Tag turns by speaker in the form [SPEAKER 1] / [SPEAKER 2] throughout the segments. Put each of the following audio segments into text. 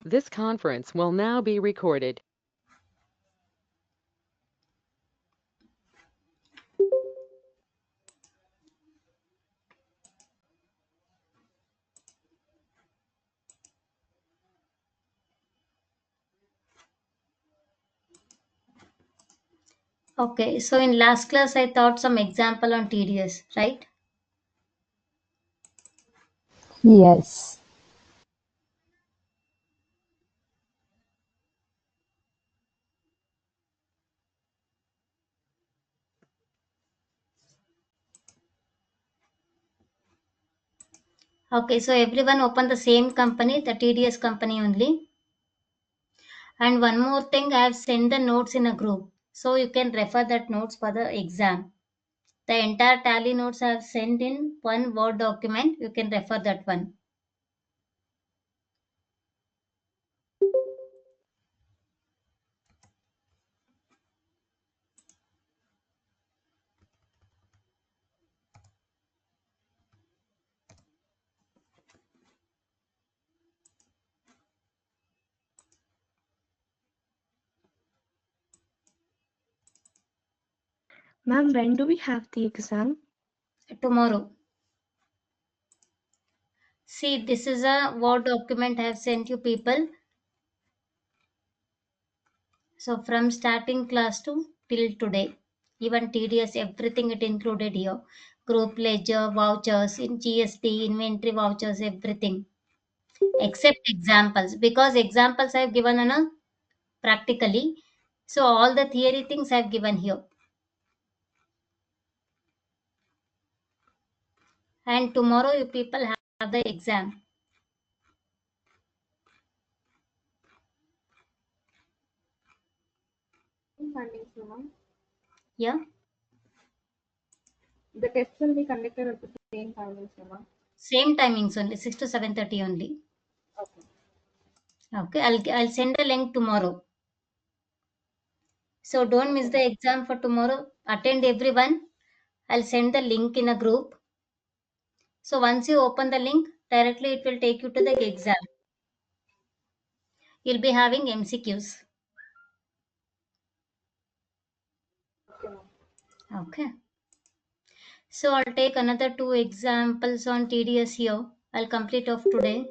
[SPEAKER 1] This conference will now be recorded.
[SPEAKER 2] Okay, so in last class I taught some example on TDS, right?
[SPEAKER 3] Yes.
[SPEAKER 2] Okay, so everyone open the same company, the TDS company only. And one more thing, I have sent the notes in a group. So you can refer that notes for the exam. The entire tally notes I have sent in one Word document. You can refer that one.
[SPEAKER 4] Ma'am, when do we have the exam?
[SPEAKER 2] Tomorrow. See, this is a Word document I have sent you people. So from starting class to till today, even TDS, everything it included here. Group ledger, vouchers, in GST, inventory vouchers, everything. Except examples. Because examples I have given on a practically. So all the theory things I have given here. And tomorrow you people have the exam.
[SPEAKER 4] Timings, ma'am.
[SPEAKER 2] Yeah.
[SPEAKER 4] The test will be conducted at the same timings, ma'am.
[SPEAKER 2] Same timings only, 6 to 7:30 only.
[SPEAKER 4] Okay.
[SPEAKER 2] Okay, I'll send a link tomorrow. So don't miss the exam for tomorrow. Attend everyone. I'll send the link in a group. So once you open the link, directly it will take you to the exam. You'll be having MCQs.
[SPEAKER 4] Okay, ma'am.
[SPEAKER 2] Okay. So I'll take another two examples on TDS here. I'll complete off today.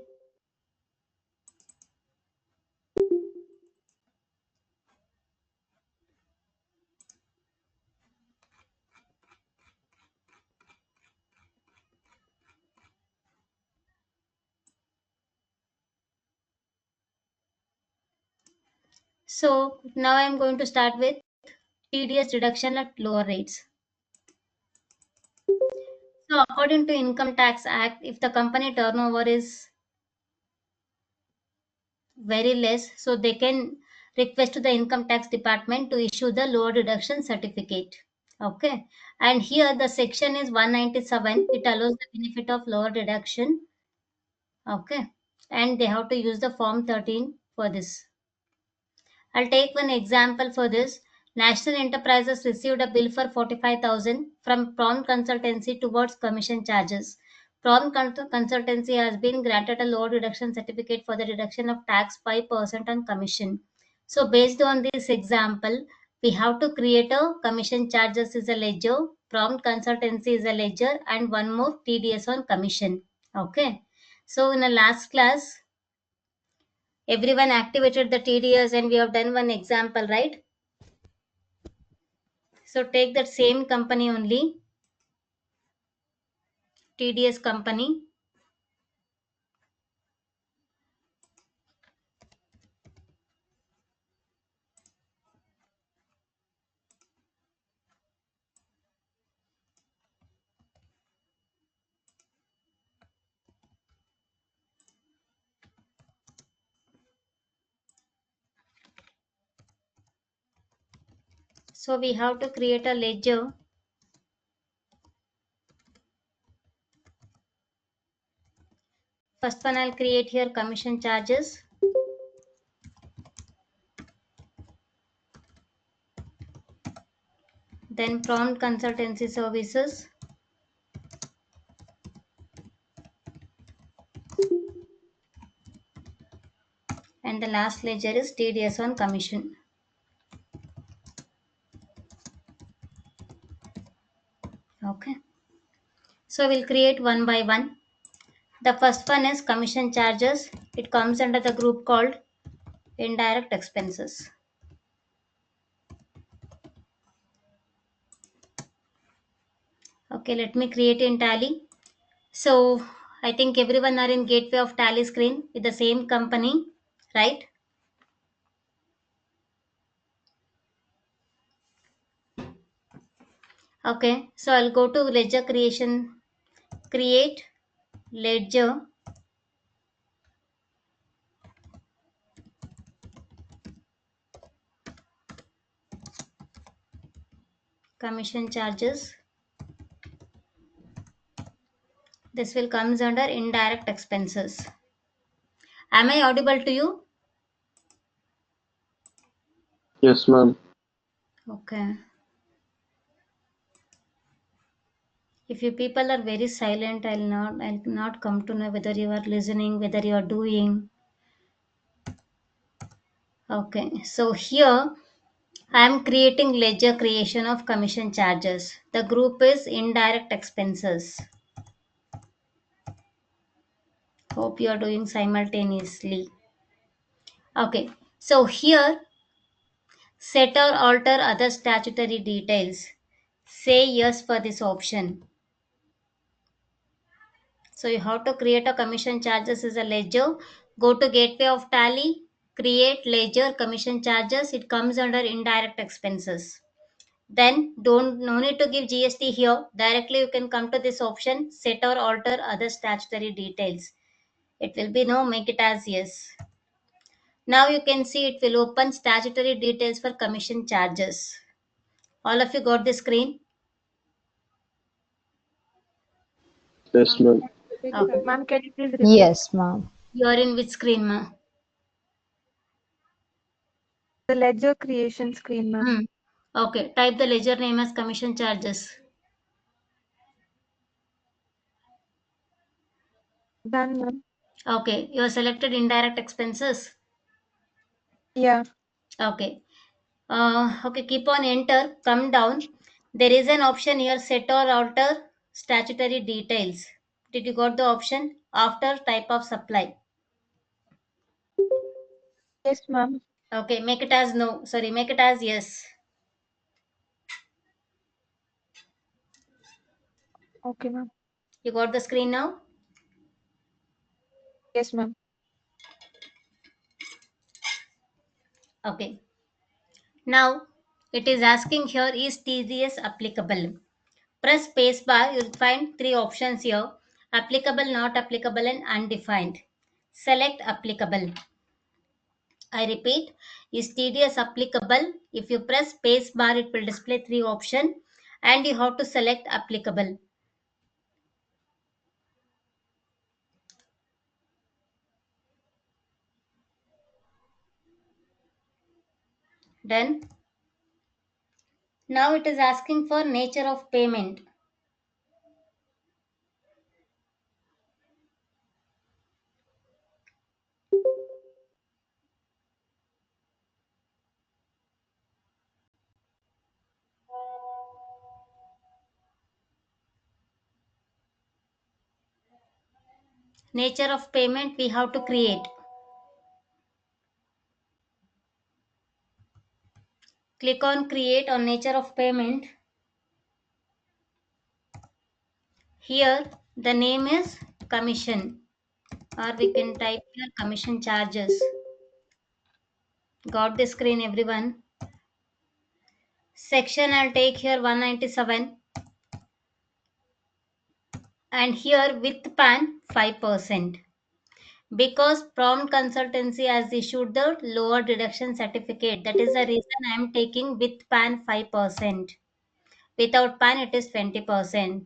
[SPEAKER 2] So now I'm going to start with TDS deduction at lower rates. So according to Income Tax Act, if the company turnover is very less, so they can request to the income tax department to issue the lower deduction certificate. Okay, and here the section is 197. It allows the benefit of lower deduction. Okay, and they have to use the form 13 for this. I'll take one example for this. National Enterprises received a bill for 45,000 from Prompt Consultancy towards commission charges. Consultancy has been granted a lower deduction certificate for the deduction of tax 5% on commission. So based on this example, we have to create a commission charges is a ledger, Prompt Consultancy is a ledger, and one more TDS on commission. Okay. So in the last class, everyone activated the TDS and we have done one example, right? So take that same company only, TDS company. So we have to create a ledger. First one I'll create here commission charges. Then prompt consultancy services. and the last ledger is TDS on commission. Okay. So we'll create one by one. The first one is commission charges. It comes under the group called indirect expenses. Okay, let me create in Tally. So I think everyone are in gateway of Tally screen with the same company, right? Okay, so I'll go to ledger creation, create ledger commission charges. This will comes under indirect expenses. Am I audible to you?
[SPEAKER 5] Yes, ma'am.
[SPEAKER 2] Okay. If you people are very silent, I'll not come to know whether you are listening, whether you are doing. Okay. So here I am creating ledger creation of commission charges. The group is indirect expenses. Hope you are doing simultaneously. Okay. So here set or alter other statutory details. Say yes for this option. So you have to create a commission charges as a ledger. Go to gateway of Tally, create ledger commission charges. It comes under indirect expenses. Then don't no need to give GST here. Directly you can come to this option, set or alter other statutory details. It will be no, make it as yes. Now you can see it will open statutory details for commission charges. All of you got the screen?
[SPEAKER 5] Yes, ma'am.
[SPEAKER 4] Repeat it
[SPEAKER 2] Okay.
[SPEAKER 4] again.
[SPEAKER 1] Ma'am, can you please repeat?
[SPEAKER 3] Yes, ma'am.
[SPEAKER 2] You are in which screen, ma?
[SPEAKER 1] The ledger creation screen, ma'am.
[SPEAKER 2] Okay. Type the ledger name as commission charges.
[SPEAKER 1] Done, ma'am.
[SPEAKER 2] Okay. You have selected indirect expenses.
[SPEAKER 1] Yeah.
[SPEAKER 2] Okay. Okay. Keep on enter. Come down. There is an option here, set or alter statutory details. Did you got the option? After type of supply.
[SPEAKER 1] Yes, ma'am.
[SPEAKER 2] Okay. Make it as no. Sorry. Make it as yes.
[SPEAKER 1] Okay, ma'am.
[SPEAKER 2] You got the screen now?
[SPEAKER 1] Yes, ma'am.
[SPEAKER 2] Okay. Now it is asking here, is TDS applicable? Press spacebar, you'll find three options here: applicable, not applicable, and undefined. Select applicable. I repeat, is TDS applicable? If you press spacebar, it will display three options and you have to select applicable. Done. Now it is asking for nature of payment. Nature of payment we have to create. Click on create on nature of payment. Here the name is commission, or we can type here commission charges. Got the screen, everyone? Section I'll take here 197, and here with PAN 5%. Because prompt consultancy has issued the lower deduction certificate, that is the reason I am taking with PAN 5%. Without PAN it is 20%.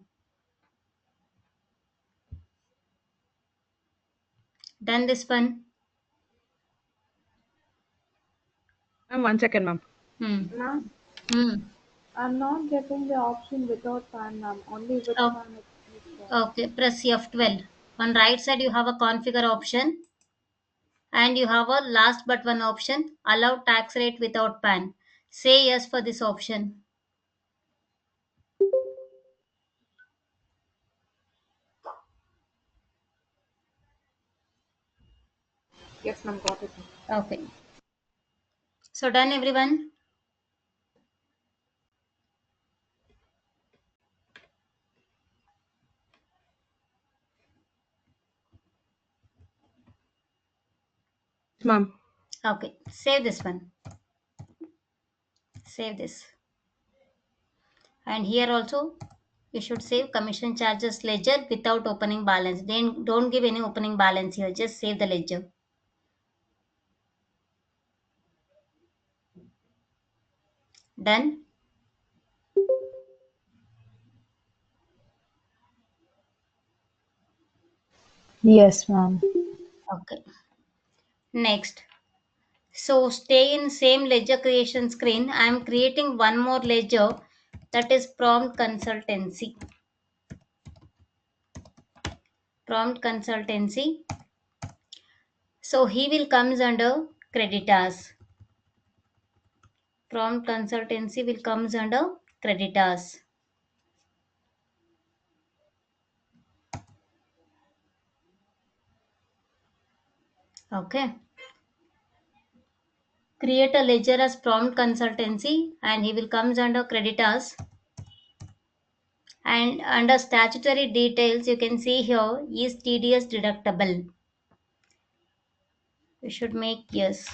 [SPEAKER 2] Done this one?
[SPEAKER 1] Ma'am, 1 second, ma'am.
[SPEAKER 2] Hmm.
[SPEAKER 4] Ma'am,
[SPEAKER 2] Hmm.
[SPEAKER 4] I'm not getting the option without PAN, ma'am. Only with
[SPEAKER 2] Oh,
[SPEAKER 4] PAN it is there.
[SPEAKER 2] okay, press F12. On right side you have a configure option. And you have a last but one option, allow tax rate without PAN. Say yes for this option.
[SPEAKER 4] Yes, ma'am, got it.
[SPEAKER 2] Okay. So done, everyone?
[SPEAKER 1] Ma'am.
[SPEAKER 2] Okay. Save this one. Save this. And here also you should save commission charges ledger without opening balance. Then don't give any opening balance here. Just save the ledger. Done?
[SPEAKER 3] Yes, ma'am.
[SPEAKER 2] Okay. Next. So stay in same ledger creation screen. I am creating one more ledger, that is prompt consultancy. Prompt consultancy. So he will comes under creditors. Prompt consultancy will comes under creditors. Okay. Create a ledger as prompt consultancy and he will comes under creditors. And under statutory details, you can see here is TDS deductible. You should make yes.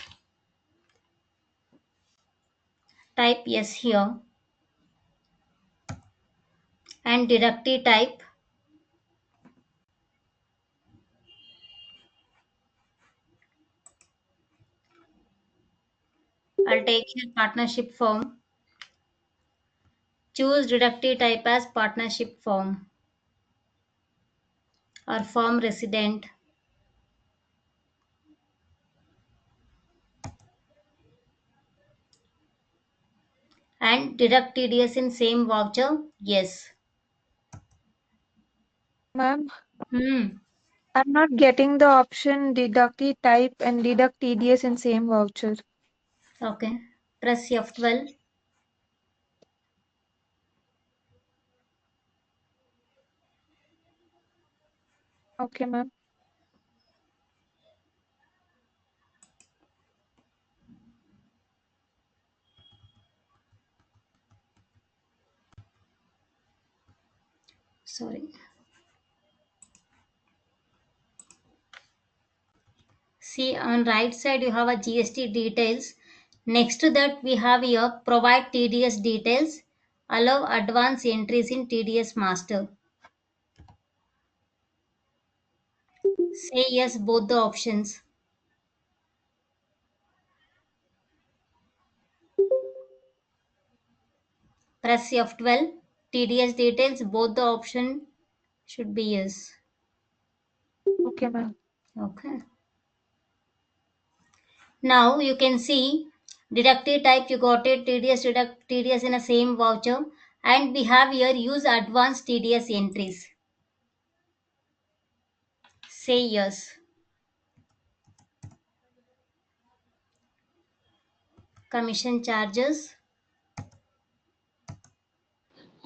[SPEAKER 2] Type yes here. And deductee type. I'll take here partnership form. Choose deductee type as partnership form or firm resident. And deduct TDS in same voucher. Yes.
[SPEAKER 1] Ma'am,
[SPEAKER 2] Hmm.
[SPEAKER 1] I'm not getting the option deductee type and deduct TDS in same voucher.
[SPEAKER 2] Okay. Press F12.
[SPEAKER 1] Okay, ma'am.
[SPEAKER 2] Sorry. See, on right side you have a GST details. Next to that we have here provide TDS details. Allow advance entries in TDS master. Say yes both the options. Press F12. TDS details both the option should be yes.
[SPEAKER 1] Okay, ma'am.
[SPEAKER 2] Okay. Now you can see deductive type you got it TDS deduct TDS in a same voucher and we have here use advanced TDS entries. Say yes. Commission charges.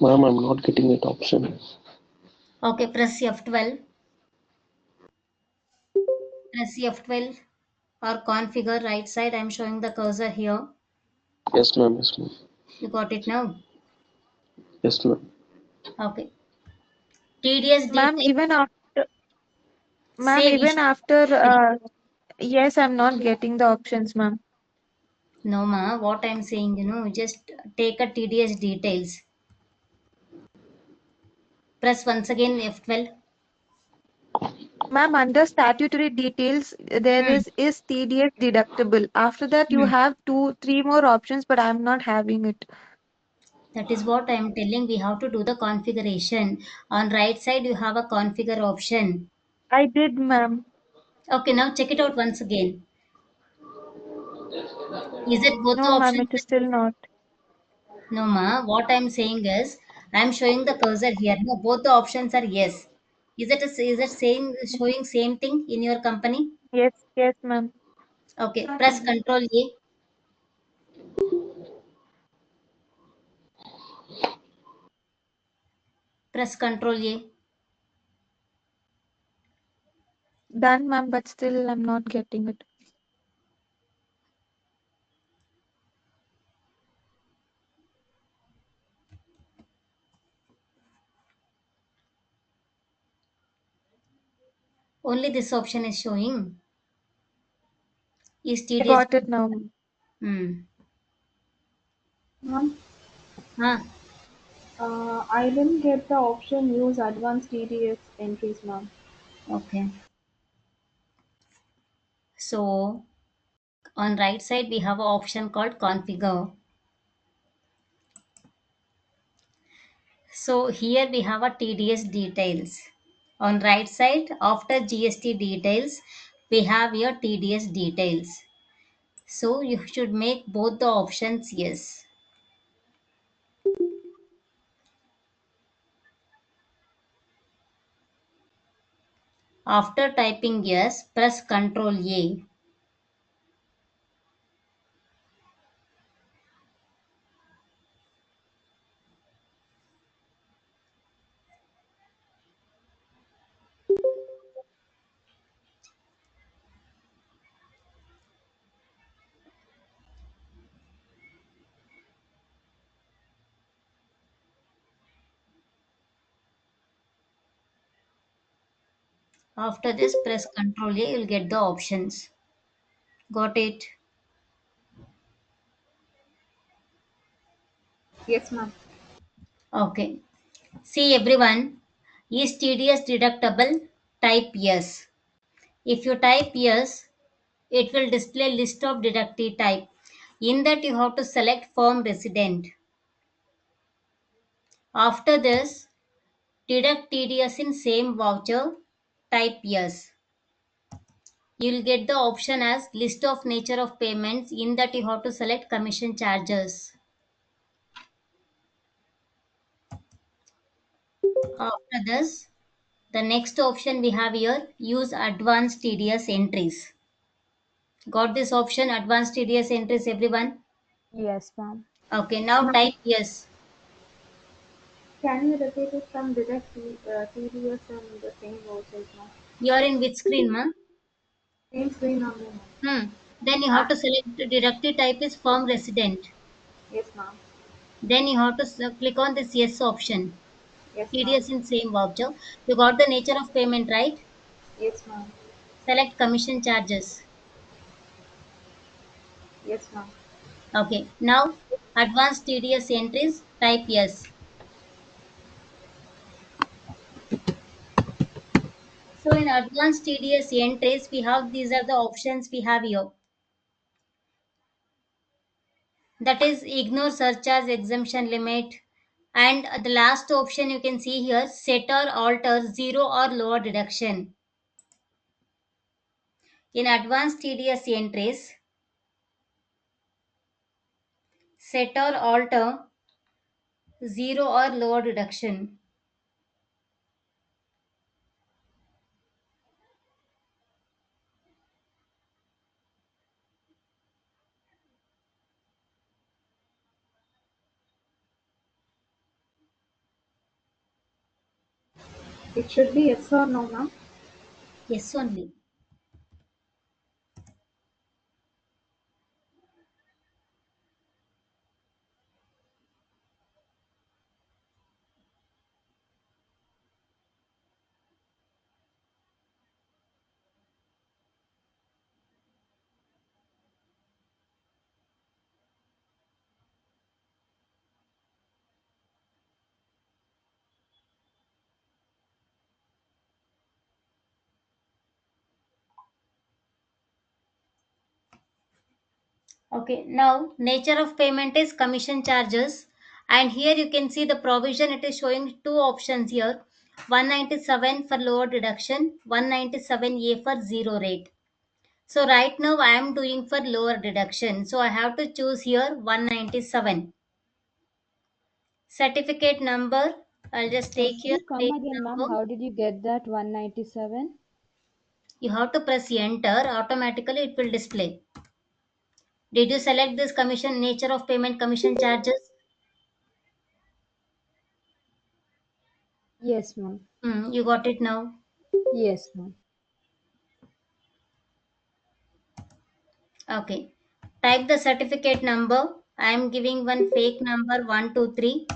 [SPEAKER 5] Ma'am, I'm not getting that option.
[SPEAKER 2] Okay, press F12. Press F12 or configure right side. I'm showing the cursor here.
[SPEAKER 5] Yes, ma'am. Yes, ma'am.
[SPEAKER 2] You got it now?
[SPEAKER 5] Yes, ma'am.
[SPEAKER 2] Okay. TDS
[SPEAKER 1] Ma'am,
[SPEAKER 2] detail.
[SPEAKER 1] ma'am,
[SPEAKER 2] Say
[SPEAKER 1] even
[SPEAKER 2] wish.
[SPEAKER 1] after, yes, I'm not getting the options, ma'am.
[SPEAKER 2] No, ma. What I'm saying, just take a TDS details. Press once again F12.
[SPEAKER 1] Ma'am, under statutory details, there
[SPEAKER 2] Hmm.
[SPEAKER 1] is TDS deductible. After that, you
[SPEAKER 2] Hmm.
[SPEAKER 1] have two, three more options, but I'm not having it.
[SPEAKER 2] That is what I am telling. We have to do the configuration. On right side, you have a configure option.
[SPEAKER 1] I did, ma'am.
[SPEAKER 2] Okay, now check it out once again. Is it both the
[SPEAKER 1] No, ma'am,
[SPEAKER 2] options?
[SPEAKER 1] it is still not.
[SPEAKER 2] No, ma. What I am saying is, I am showing the cursor here. No, both the options are yes. Is it saying showing same thing in your company?
[SPEAKER 1] Yes, yes, ma'am.
[SPEAKER 2] Okay, press Control A. Press Control A.
[SPEAKER 1] Done, ma'am, but still I'm not getting it.
[SPEAKER 2] Only this option is showing. Is
[SPEAKER 1] I
[SPEAKER 2] TDS?
[SPEAKER 1] got it now.
[SPEAKER 2] Hmm.
[SPEAKER 4] Ma'am,
[SPEAKER 2] Huh.
[SPEAKER 4] I didn't get the option use advanced TDS entries, ma'am.
[SPEAKER 2] Okay. So on right side we have an option called Configure. So here we have a TDS details. On right side after GST details we have your TDS details. So you should make both the options yes. After typing yes, press Ctrl A. After this, press Ctrl A, you'll get the options. Got it?
[SPEAKER 4] Yes, ma'am.
[SPEAKER 2] Okay. See everyone, is TDS deductible? Type yes. If you type yes, it will display list of deductee type. In that you have to select firm resident. After this, deduct TDS in same voucher, type yes. You will get the option as list of nature of payments. In that you have to select commission charges. After this, the next option we have here, use advanced TDS entries. Got this option, advanced TDS entries, everyone?
[SPEAKER 3] Yes, ma'am.
[SPEAKER 2] Okay, now
[SPEAKER 4] Ma'am,
[SPEAKER 2] type yes.
[SPEAKER 4] can you repeat it from direct TDS and the same vouchers, ma'am?
[SPEAKER 2] You are in which screen, ma?
[SPEAKER 4] Same screen only, ma'am.
[SPEAKER 2] Then you have to select the deductive type is firm resident.
[SPEAKER 4] Yes, ma'am.
[SPEAKER 2] Then you have to click on this yes option.
[SPEAKER 4] Yes, ma'am.
[SPEAKER 2] TDS in same voucher. You got the nature of payment, right?
[SPEAKER 4] Yes, ma'am.
[SPEAKER 2] Select commission charges.
[SPEAKER 4] Yes, ma'am.
[SPEAKER 2] Okay, now advanced TDS entries, type yes. So in advanced TDS entries, we have these are the options we have here. That is ignore surcharge exemption limit. And the last option you can see here, set or alter zero or lower deduction. In advanced TDS entries, set or alter zero or lower deduction.
[SPEAKER 4] It should be yes or no, ma'am.
[SPEAKER 2] Yes only. Okay, now nature of payment is commission charges. And here you can see the provision, it is showing two options here. 197 for lower deduction, 197A for zero rate. So right now I am doing for lower deduction. So I have to choose here 197. Certificate number, I'll just take
[SPEAKER 3] Could
[SPEAKER 2] here
[SPEAKER 3] you come
[SPEAKER 2] page
[SPEAKER 3] again, ma'am?
[SPEAKER 2] number.
[SPEAKER 3] How did you get that 197?
[SPEAKER 2] You have to press enter, automatically it will display. Did you select this commission nature of payment commission charges?
[SPEAKER 3] Yes, ma'am.
[SPEAKER 2] You got it now.
[SPEAKER 3] Yes, ma'am.
[SPEAKER 2] Okay. Type the certificate number. I am giving one fake number 123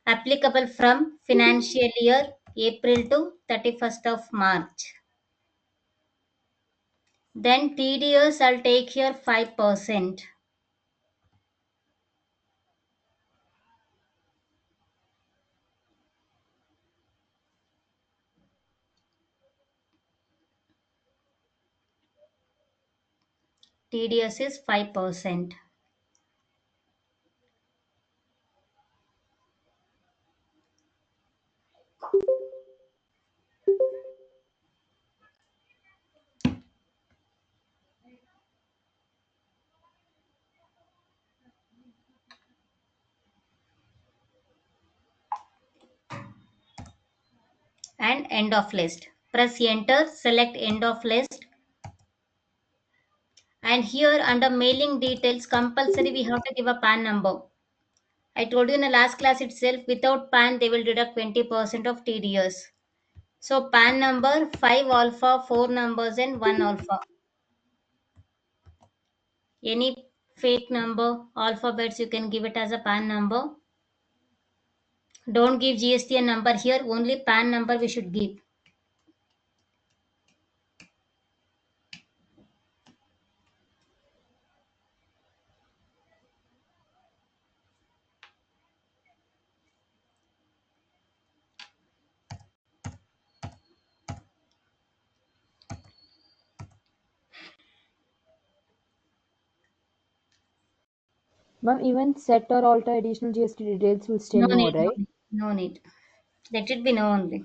[SPEAKER 2] applicable from financial year April to 31st of March. Then TDS I'll take here 5%. TDS is 5%. And end of list. Press enter, select end of list. And here under mailing details, compulsory we have to give a PAN number. I told you in the last class itself, without PAN they will deduct 20% of TDS. So PAN number 5 alpha, 4 numbers and 1 alpha. Any fake number, alphabets you can give it as a PAN number. Don't give GSTN number here, only PAN number we should give.
[SPEAKER 3] Ma'am, even set or alter additional GST details will stay
[SPEAKER 2] No
[SPEAKER 3] no,
[SPEAKER 2] need, no
[SPEAKER 3] right?
[SPEAKER 2] need, no need. Let it be no only.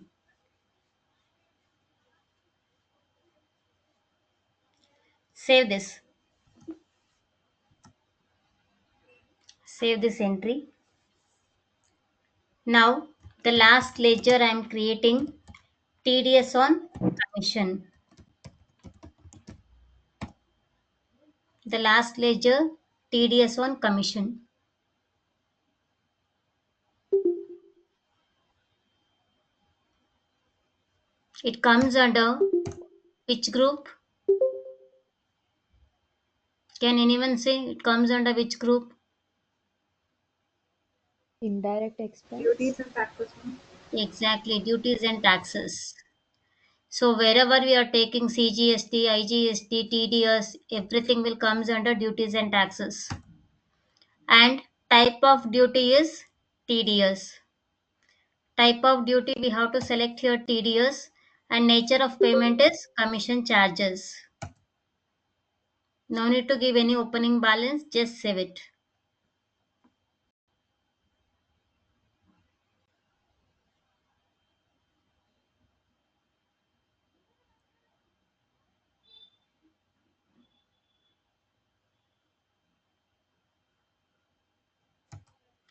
[SPEAKER 2] Save this. Save this entry. Now the last ledger I am creating TDS on commission. The last ledger TDS on commission. It comes under which group? Can anyone say it comes under which group?
[SPEAKER 3] Indirect expense.
[SPEAKER 4] Duties and taxes, ma'am.
[SPEAKER 2] Exactly, duties and taxes. So wherever we are taking CGST, IGST, TDS, everything will comes under duties and taxes. And type of duty is TDS. Type of duty we have to select here TDS, and nature of payment is commission charges. No need to give any opening balance, just save it.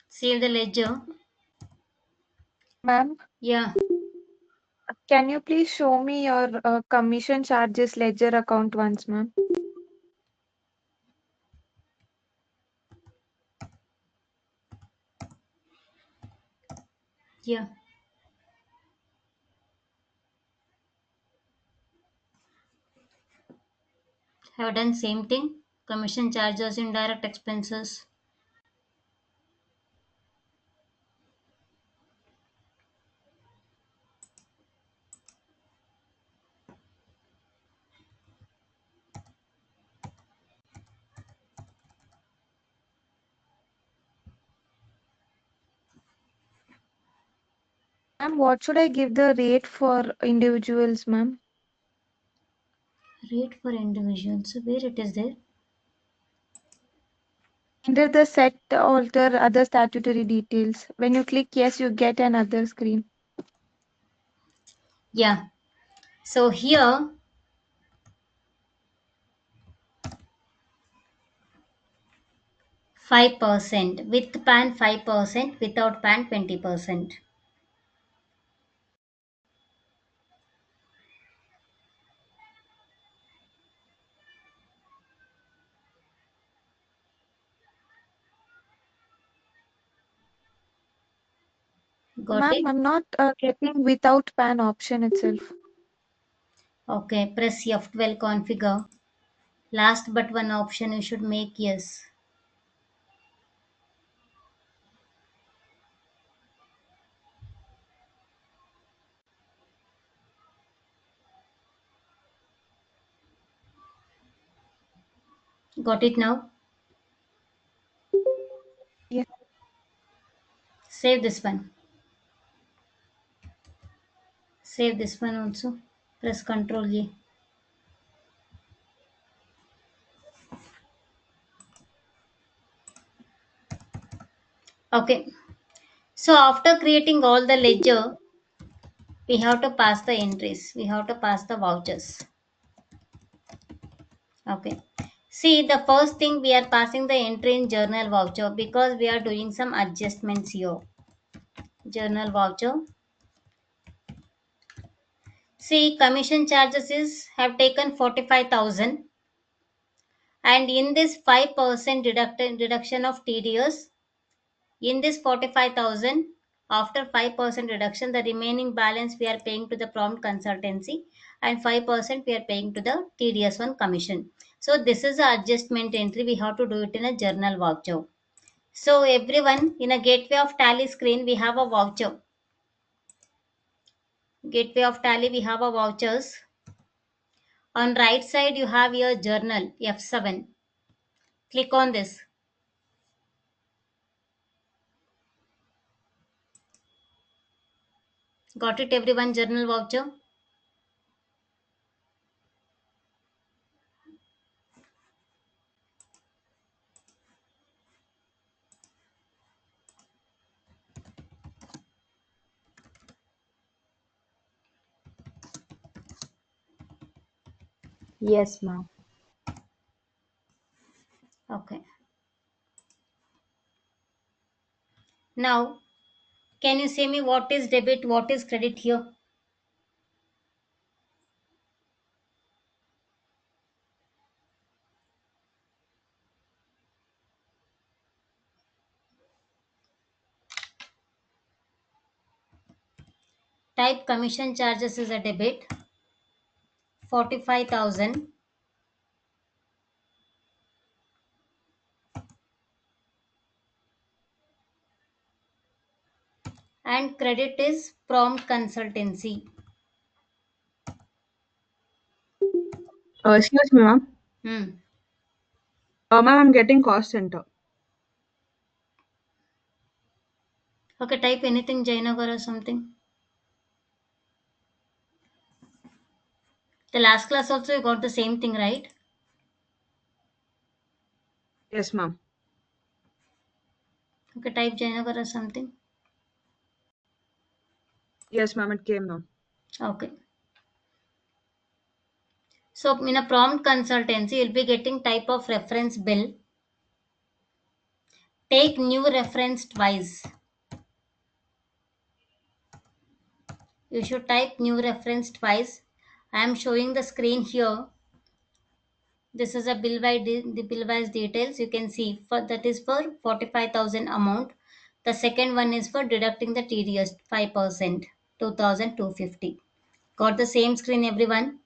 [SPEAKER 2] Save the ledger.
[SPEAKER 1] Ma'am,
[SPEAKER 2] Yeah,
[SPEAKER 1] can you please show me your commission charges ledger account once, ma'am?
[SPEAKER 2] yeah. Have done same thing. Commission charges, indirect expenses.
[SPEAKER 1] Ma'am, what should I give the rate for individuals, ma'am?
[SPEAKER 2] Rate for individuals. So where it is there?
[SPEAKER 1] Enter the set, alter, other statutory details. When you click yes, you get another screen.
[SPEAKER 2] Yeah. So here 5%, with PAN 5%, without PAN 20%. Got
[SPEAKER 1] Ma'am,
[SPEAKER 2] it?
[SPEAKER 1] I'm not getting without PAN option itself.
[SPEAKER 2] Okay, press F12 configure. Last but one option you should make yes. Got it now?
[SPEAKER 1] Yes.
[SPEAKER 2] Save this one. Save this one also. Press Ctrl A. Okay. So after creating all the ledger, we have to pass the entries. We have to pass the vouchers. Okay. See, the first thing we are passing the entry in journal voucher because we are doing some adjustments here. Journal voucher. See, commission charges is have taken 45,000, and in this 5% deduction of TDS, in this 45,000, after 5% reduction, the remaining balance we are paying to the prompt consultancy, and 5% we are paying to the TDS1 commission. So this is the adjustment entry. We have to do it in a journal voucher. So everyone, in a gateway of tally screen, we have a voucher. Gateway of tally, we have a vouchers. On right side, you have your journal F7. Click on this. Got it, everyone? Journal voucher.
[SPEAKER 3] Yes, ma'am.
[SPEAKER 2] Okay. Now, can you say me what is debit, what is credit here? Type commission charges is a debit, 45,000, and credit is prompt consultancy.
[SPEAKER 6] Excuse me, ma'am.
[SPEAKER 2] Hmm.
[SPEAKER 6] Ma'am, I'm getting cost center.
[SPEAKER 2] Okay, type anything Jainagar or something. The last class also you got the same thing, right?
[SPEAKER 6] Yes, ma'am.
[SPEAKER 2] Okay, type Jainagar or something.
[SPEAKER 6] Yes, ma'am. It came now.
[SPEAKER 2] Okay. So in a prompt consultancy, you'll be getting type of reference bill. Take new reference twice. You should type new reference twice. I am showing the screen here. This is a bill by the bill wise details. You can see for that is for 45,000 amount. The second one is for deducting the TDS 5%, 2,250. Got the same screen, everyone?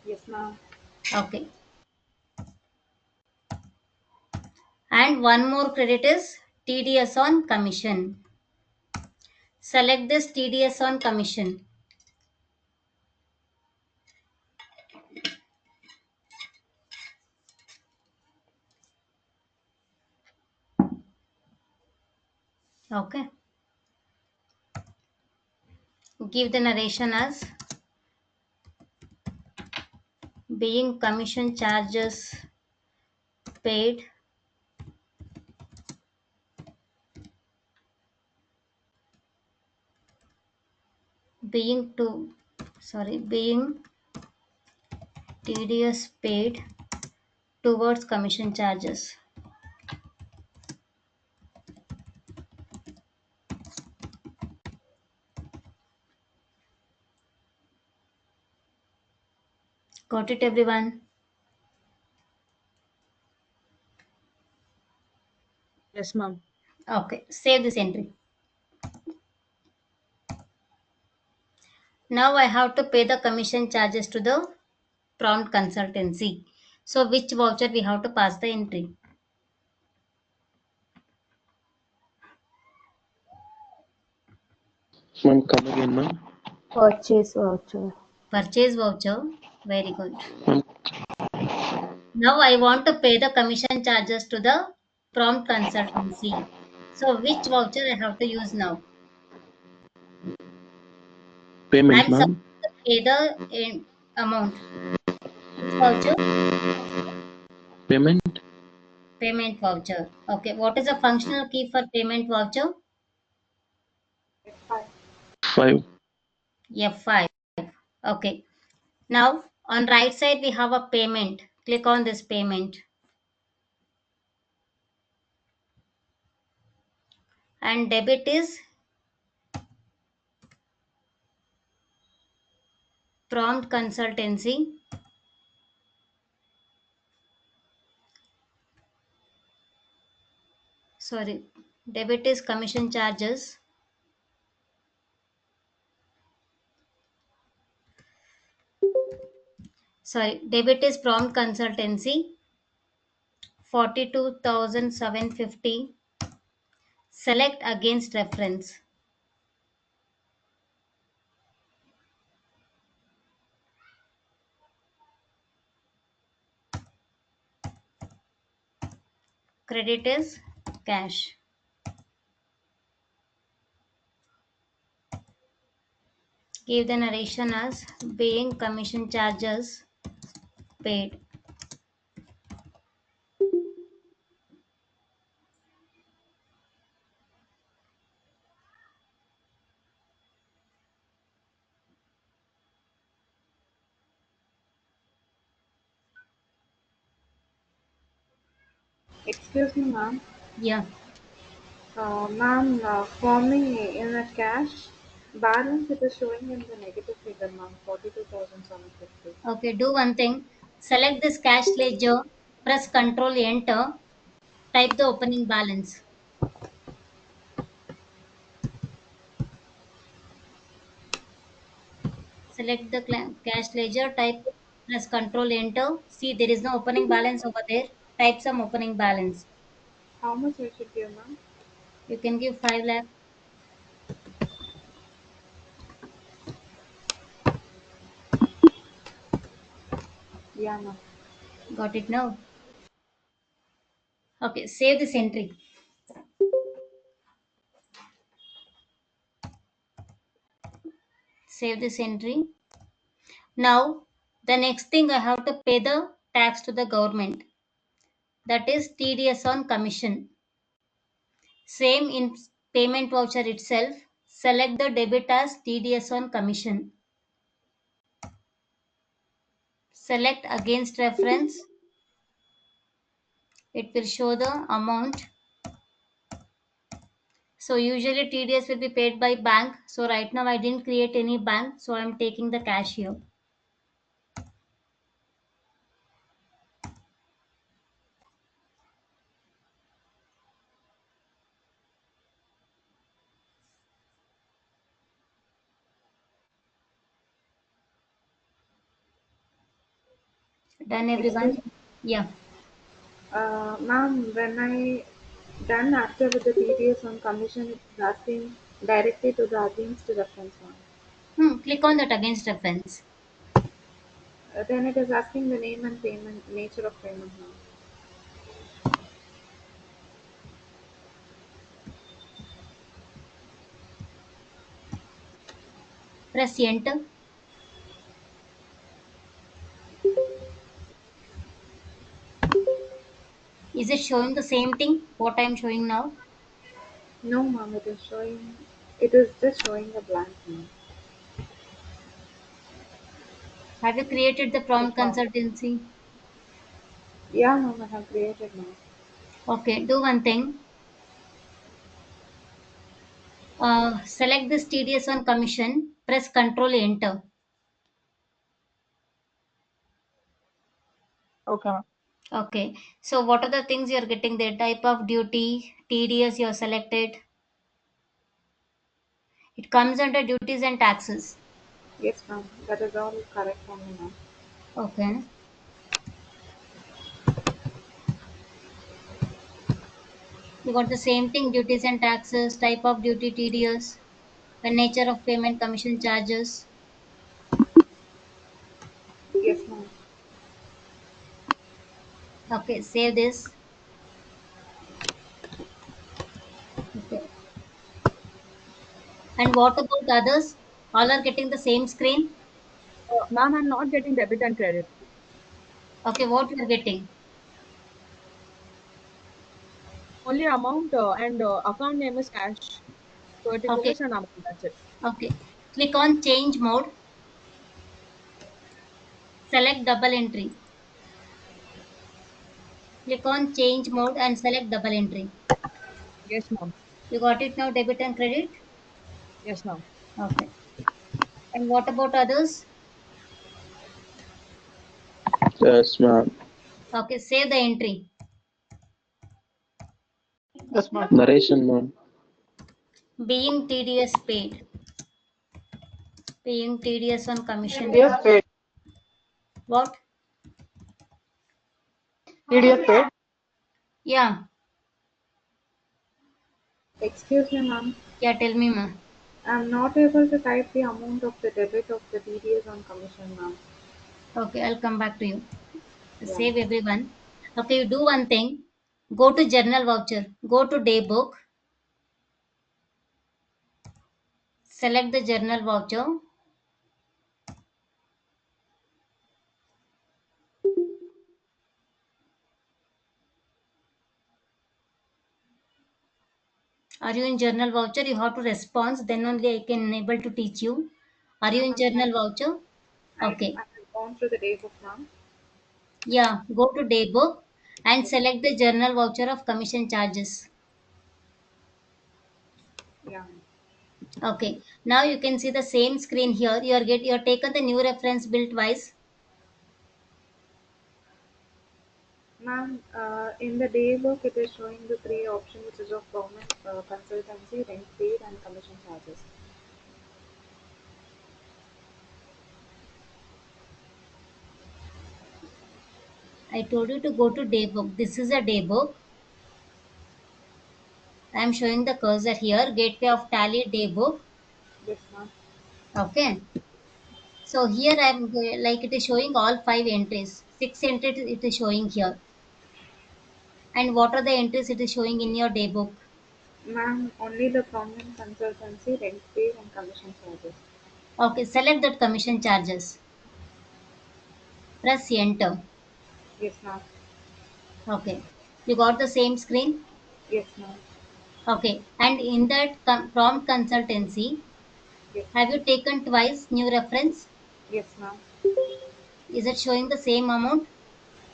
[SPEAKER 3] Yes, ma'am.
[SPEAKER 2] Okay. And one more credit is TDS on commission. Select this TDS on commission. Okay. Give the narration as being commission charges paid being to being TDS paid towards commission charges. Got it, everyone?
[SPEAKER 6] Yes, ma'am.
[SPEAKER 2] Okay, save this entry. Now I have to pay the commission charges to the prompt consultancy. So which voucher we have to pass the entry?
[SPEAKER 5] Ma'am, come again, ma'am.
[SPEAKER 3] Purchase voucher.
[SPEAKER 2] Purchase voucher. Very good.
[SPEAKER 5] Ma'am,
[SPEAKER 2] Now I want to pay the commission charges to the prompt consultancy. So which voucher I have to use now?
[SPEAKER 5] payment,
[SPEAKER 2] I'm supposed
[SPEAKER 5] ma'am.
[SPEAKER 2] to pay the amount. Which voucher?
[SPEAKER 5] Payment.
[SPEAKER 2] Payment voucher. Okay. What is the functional key for payment voucher?
[SPEAKER 4] Five.
[SPEAKER 5] 5.
[SPEAKER 2] F5. Okay. Now on right side we have a payment. Click on this payment. And debit is prompt consultancy. Sorry. Debit is commission charges. Sorry. Debit is prompt consultancy. 42,750. Select against reference. Credit is cash. Give the narration as being commission charges paid.
[SPEAKER 4] Excuse me, ma'am.
[SPEAKER 2] Yeah.
[SPEAKER 4] Ma'am, for me, in a cash balance, it is showing in the negative figure, ma'am, 42,750.
[SPEAKER 2] Okay, do one thing. Select this cash ledger, press Control Enter, type the opening balance. Select the cash ledger, type, press Control Enter. See, there is no opening balance over there. Type some opening balance.
[SPEAKER 4] How much I should give, ma'am?
[SPEAKER 2] You can give 5 lakh.
[SPEAKER 4] Yeah, ma'am.
[SPEAKER 2] Got it now? Okay, save this entry. Save this entry. Now, the next thing I have to pay the tax to the government. That is TDS on commission. Same in payment voucher itself. Select the debit as TDS on commission. Select against reference. It will show the amount. So usually TDS will be paid by bank. So right now I didn't create any bank. So I'm taking the cash here. Done
[SPEAKER 4] Excuse
[SPEAKER 2] everyone?
[SPEAKER 4] me.
[SPEAKER 2] Yeah.
[SPEAKER 4] Ma'am, when I done after with the TDS on commission, it's asking directly to the against reference, ma'am.
[SPEAKER 2] Click on that against reference.
[SPEAKER 4] Then it is asking the name and payment, nature of payment, ma'am.
[SPEAKER 2] Press enter. Is it showing the same thing what I'm showing now?
[SPEAKER 4] No, ma'am, it is showing, it is just showing a blank, ma'am.
[SPEAKER 2] Have you created the
[SPEAKER 4] So
[SPEAKER 2] prompt
[SPEAKER 4] far.
[SPEAKER 2] consultancy?
[SPEAKER 4] Yeah, ma'am, I have created, ma'am.
[SPEAKER 2] Okay, do one thing. Select this TDS on commission. Press Control Enter.
[SPEAKER 6] Okay, ma'am.
[SPEAKER 2] Okay. So what are the things you're getting there? Type of duty, TDS you're selected. It comes under duties and taxes.
[SPEAKER 4] Yes, ma'am. That is all correct for me, ma'am.
[SPEAKER 2] Okay. You got the same thing, duties and taxes, type of duty, TDS, the nature of payment, commission charges.
[SPEAKER 4] Yes, ma'am.
[SPEAKER 2] Okay, save this. Okay. And what about others? All are getting the same screen?
[SPEAKER 6] Ma'am, I'm not getting debit and credit.
[SPEAKER 2] Okay, what you are getting?
[SPEAKER 6] Only amount and account name is cash,
[SPEAKER 2] Okay,
[SPEAKER 6] particulars and amount. That's it.
[SPEAKER 2] okay. Click on change mode, select double entry. Click on change mode and select double entry.
[SPEAKER 6] Yes, ma'am.
[SPEAKER 2] You got it now, debit and credit?
[SPEAKER 6] Yes, ma'am.
[SPEAKER 2] Okay. And what about others?
[SPEAKER 5] Yes, ma'am.
[SPEAKER 2] Okay, save the entry.
[SPEAKER 7] Yes, ma'am.
[SPEAKER 5] Narration, ma'am.
[SPEAKER 2] Being TDS paid. Paying TDS on commission.
[SPEAKER 7] TDS paid.
[SPEAKER 2] What?
[SPEAKER 7] TDS paid.
[SPEAKER 2] Yeah,
[SPEAKER 4] Excuse me, ma'am.
[SPEAKER 2] yeah, tell me, ma.
[SPEAKER 4] I'm not able to type the amount of the debit of the TDS on commission, ma'am.
[SPEAKER 2] Okay, I'll come back to you.
[SPEAKER 4] Yeah.
[SPEAKER 2] Save everyone. Okay, you do one thing. Go to journal voucher. Go to day book. Select the journal voucher. Are you in journal voucher? You have to respond. Then only I can able to teach you. Are you
[SPEAKER 4] Yeah,
[SPEAKER 2] in
[SPEAKER 4] ma'am.
[SPEAKER 2] journal voucher?
[SPEAKER 4] I
[SPEAKER 2] Okay.
[SPEAKER 4] have gone through the day book, ma'am.
[SPEAKER 2] Yeah, go to day book and
[SPEAKER 4] Yes.
[SPEAKER 2] select the journal voucher of commission charges.
[SPEAKER 4] Yeah.
[SPEAKER 2] Okay. Now you can see the same screen here. You are taken the new reference bill twice.
[SPEAKER 4] Ma'am, in the day book, it is showing the three options, which is of government consultancy, rent paid, and commission charges.
[SPEAKER 2] I told you to go to day book. This is a day book. I am showing the cursor here. Gateway of Tally day book.
[SPEAKER 4] Yes, ma'am.
[SPEAKER 2] Okay. So here I am like it is showing all five entries. Six entries it is showing here. And what are the entries it is showing in your day book?
[SPEAKER 4] Ma'am, only the government consultancy, rent paid, and commission charges.
[SPEAKER 2] Okay, select that commission charges. Press enter.
[SPEAKER 4] Yes, ma'am.
[SPEAKER 2] Okay. You got the same screen?
[SPEAKER 4] Yes, ma'am.
[SPEAKER 2] Okay. And in that prompt consultancy,
[SPEAKER 4] Yes,
[SPEAKER 2] have
[SPEAKER 4] ma'am.
[SPEAKER 2] you taken twice new reference?
[SPEAKER 4] Yes, ma'am.
[SPEAKER 2] Is it showing the same amount?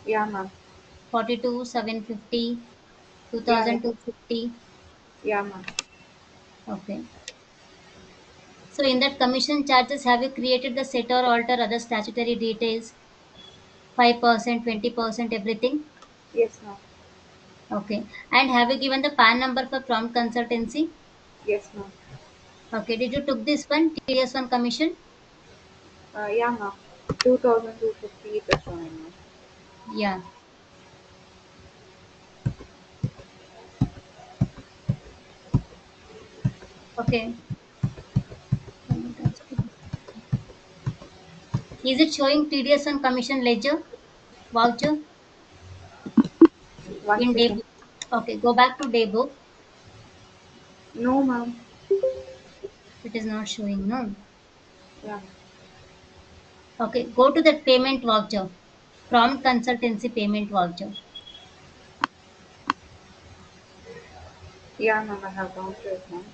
[SPEAKER 4] Yeah, ma'am.
[SPEAKER 2] 42, 750,
[SPEAKER 4] Yeah,
[SPEAKER 2] 2,250.
[SPEAKER 4] yeah, ma'am.
[SPEAKER 2] Okay. So in that commission charges, have you created the set or alter other statutory details? 5%, 20%, everything?
[SPEAKER 4] Yes, ma'am.
[SPEAKER 2] Okay. And have you given the PAN number for prompt consultancy?
[SPEAKER 4] Yes, ma'am.
[SPEAKER 2] Okay. Did you took this one, TDS1 commission?
[SPEAKER 4] Yeah, ma'am. 2,250 it is showing, ma'am.
[SPEAKER 2] Yeah. Okay. Is it showing TDS1 commission ledger voucher
[SPEAKER 4] One
[SPEAKER 2] in
[SPEAKER 4] second.
[SPEAKER 2] daybook? Okay. Go back to daybook.
[SPEAKER 4] No, ma'am.
[SPEAKER 2] It is not showing, no?
[SPEAKER 4] Yeah.
[SPEAKER 2] Okay. Go to that payment voucher. Prompt consultancy payment voucher.
[SPEAKER 4] Yeah, ma'am. I have gone through it, ma'am.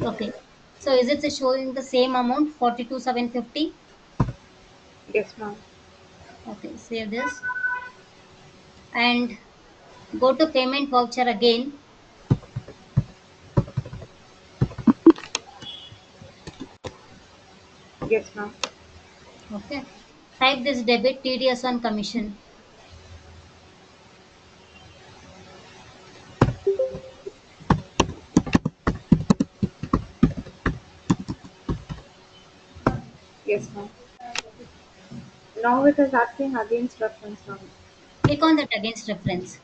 [SPEAKER 2] Okay. So is it showing the same amount, 42,750?
[SPEAKER 4] Yes, ma'am.
[SPEAKER 2] Okay, save this and go to payment voucher again.
[SPEAKER 4] Yes, ma'am.
[SPEAKER 2] Okay. Type this debit TDS on commission.
[SPEAKER 4] Yes, ma'am. Now it is acting against reference, ma'am.
[SPEAKER 2] Click on that against reference.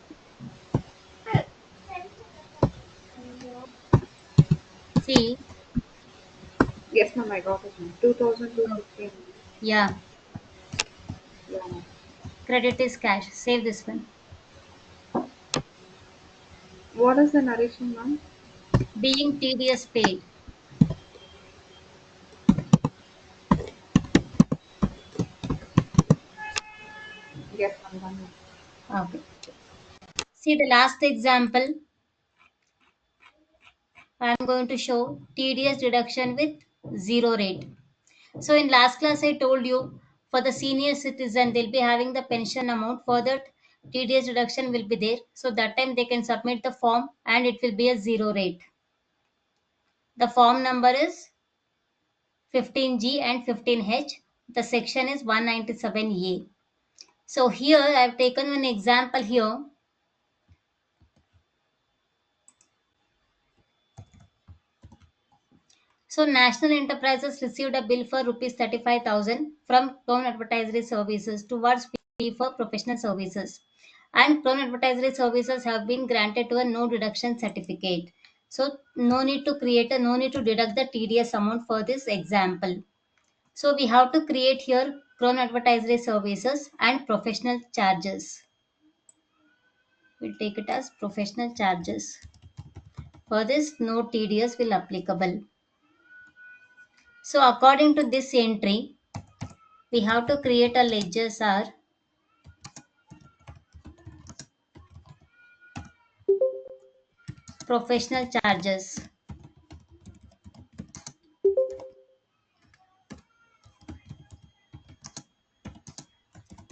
[SPEAKER 2] See,
[SPEAKER 4] Yes, ma'am, I got it, ma'am. 2215.
[SPEAKER 2] yeah,
[SPEAKER 4] Yeah, ma'am.
[SPEAKER 2] credit is cash. Save this one.
[SPEAKER 4] What is the narration, ma'am?
[SPEAKER 2] Being TDS paid.
[SPEAKER 4] Yes, ma'am, done, ma'am.
[SPEAKER 2] Okay. See the last example. I am going to show TDS deduction with zero rate. So in last class I told you for the senior citizen they'll be having the pension amount. For that TDS deduction will be there. So that time they can submit the form and it will be a zero rate. The form number is 15G and 15H. The section is 197A. So here I have taken an example here. So National Enterprises received a bill for rupees 35,000 from Crown Advertising Services towards fee for professional services. And Crown Advertising Services have been granted to a no deduction certificate. So no need to deduct the TDS amount for this example. So we have to create here Crown Advertising Services and professional charges. We'll take it as professional charges. For this, no TDS will applicable. So according to this entry, we have to create a ledgers are professional charges.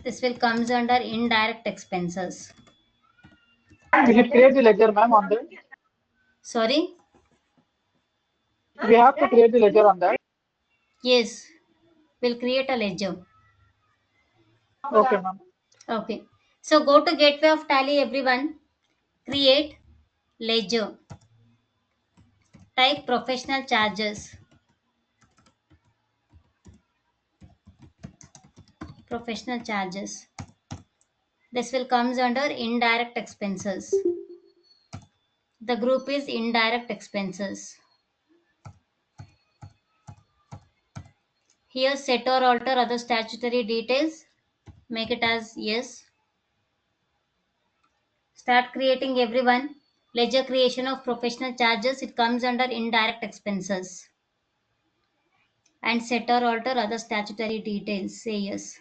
[SPEAKER 2] This will comes under indirect expenses.
[SPEAKER 7] We should create the ledger, ma'am, on that.
[SPEAKER 2] Sorry?
[SPEAKER 7] We have to create the ledger on that.
[SPEAKER 2] Yes, we'll create a ledger.
[SPEAKER 7] Okay, ma'am.
[SPEAKER 2] Okay. So go to gateway of tally everyone. Create ledger. Type professional charges. Professional charges. This will comes under indirect expenses. The group is indirect expenses. Here set or alter other statutory details. Make it as yes. Start creating everyone. Ledger creation of professional charges. It comes under indirect expenses. And set or alter other statutory details. Say yes.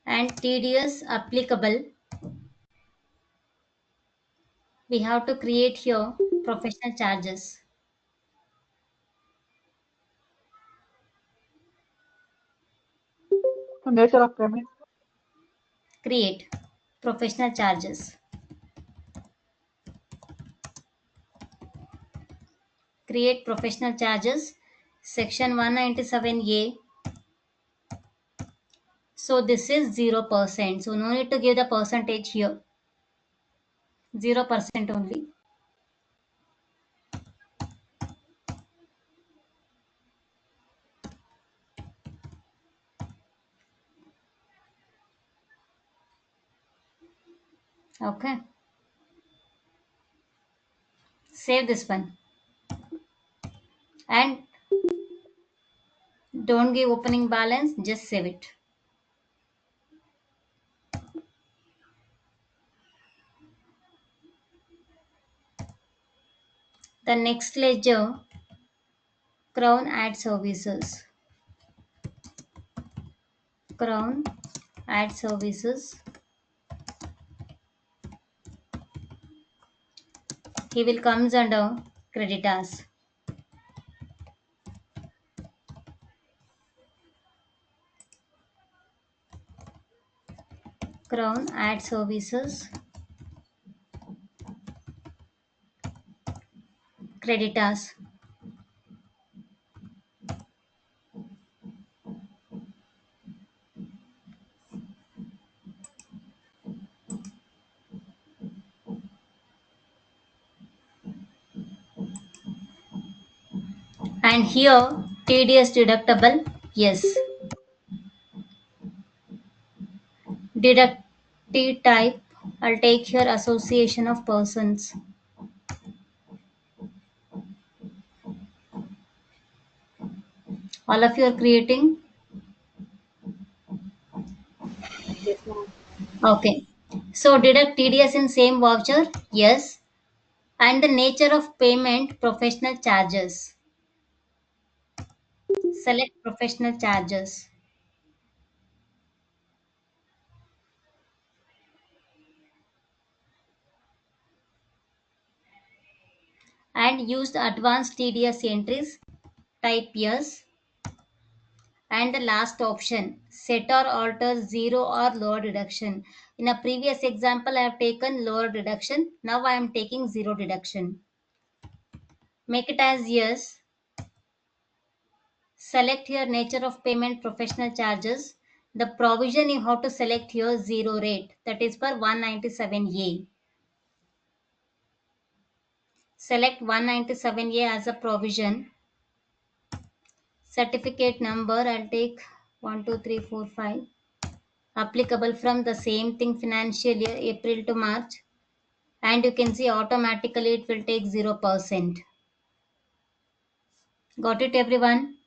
[SPEAKER 2] And TDS applicable. We have to create here professional charges.
[SPEAKER 7] The nature of payment.
[SPEAKER 2] Create professional charges. Create professional charges. Section 197A. So this is 0%. So no need to give the percentage here. 0% only. Okay. Save this one. And don't give opening balance, just save it. The next ledger, Crown Ad Services. Crown Ad Services. He will comes under creditors. Crown Ad Services. Creditors. And here TDS deductible, yes. Deductive type, I'll take here association of persons. All of you are creating?
[SPEAKER 3] Yes, ma'am.
[SPEAKER 2] Okay. So deduct TDS in same voucher? Yes. And the nature of payment, professional charges. Select professional charges. And use the advanced TDS entries. Type yes. And the last option, set or alter zero or lower deduction. In a previous example, I have taken lower deduction. Now I am taking zero deduction. Make it as yes. Select here nature of payment, professional charges. The provision you have to select here zero rate, that is for 197A. Select 197A as a provision. Certificate number, I'll take 12345. Applicable from the same thing financial year April to March. And you can see automatically it will take 0%. Got it, everyone?